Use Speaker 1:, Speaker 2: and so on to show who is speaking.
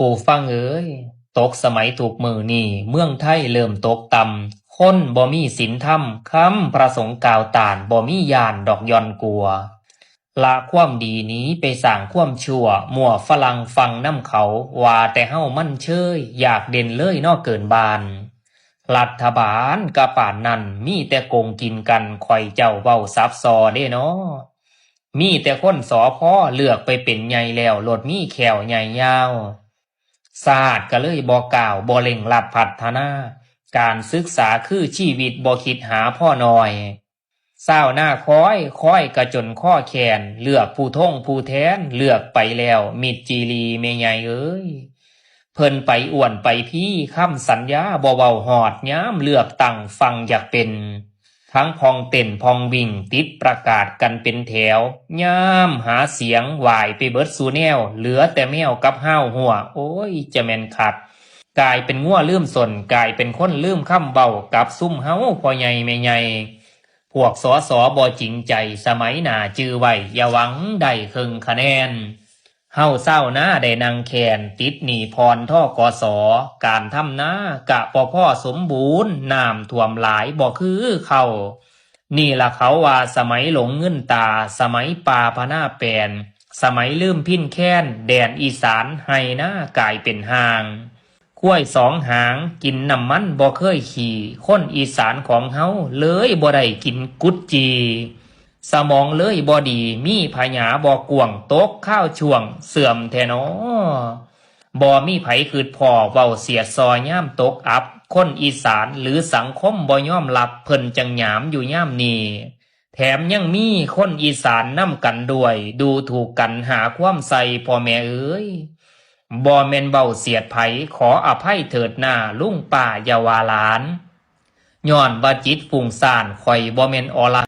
Speaker 1: ผู้ฟังเอ๋ยตกสมัยถูกมือนี่เมืองไทยเริ่มตกต่ำคนบ่มีศีลธรรมคำประสงค์กล่าวตานบ่มีญาณดอกย่อนกลัวละความดีนี้ไปสร้างความชั่วมั่วฝรั่งฟังน้ำเขาว่าแต่เฮ้ามั่นเชยอยากเด่นเลยนอกเกินบานรัฐบาลกะป่านนั้นมีแต่โกงกินกันข่อยเจ้าเว้าซับซอเด้เนาะมีแต่คนสอพอเลือกไปเป็นใหญ่แล้วโลดมีแขวใหญ่ยาว ศาสตร์ก็เลยบอกกล่าวบ่เร่งรัดพัฒนาการศึกษาคือชีวิตบ่คิดหาพ่อน้อยเศร้าหน้าค้อยกระจนข้อแขนเลือกผู้ท่งผู้แทนเลือกไปแล้วมิดจีรีเมใหญ่เอ้ยเพิ่นไปอ้วนไปพี่คำสัญญาบ่เว้าหอดย้ำเลือกตั้งฟังอยากเป็นทั้งพองเต้นพองวิ่งติดประกาศกันเป็นแถวย้ำหาเสียงไหวไปเบิดสูแนวเหลือแต่แมวกับห้าวหัวโอ้ยจะแม่นขัดกลายเป็นงัวลืมสนกลายเป็นคนลืมคำเบากับซุ่มเฮาพ่อใหญ่แม่ใหญ่พวกสอสอบ่จริงใจสมัยหน้าจื้อไว้อย่าหวังได้ครึ่งคะแนนเฮาเศร้าหน้าได้นางแคนติดหนี้พรท่อกสการทำหน้ากะพ่อสมบูรณ์น้ำท่วมหลายบ่คือเขานี่ล่ะเขาว่าสมัยหลงเงินตาสมัยป่าพนาแปลนสมัยลืมพินแค้นแดนอีสานให้หน้ากลายเป็นห่างกล้วยสองหางกินน้ำมันบ่เคยขี่คนอีสานของเฮาเลยบ่ได้กินกุดจีสมองเลยบ่ดีมีพญาบ่กวงตกข้าวช่วงเสื่อมแท้นอบ่มีไผคืดพ่อเว้าเสียดซอย่ามตกอับคนอีสานหรือสังคมบ่ยอมรับเพิ่นจังหยามอยู่ย่ามนี้แถมยังมีคนอีสานนำกันด้วยดูถูกกันหาความใส่พ่อแม่เอ้ยบ่แม่นเบ้าเสียดไผขออภัยเถิดหน้าลุงป้าอย่าว่าหลานย้อนว่าจิตฟุ้งซ่านข่อยบ่แม่นอร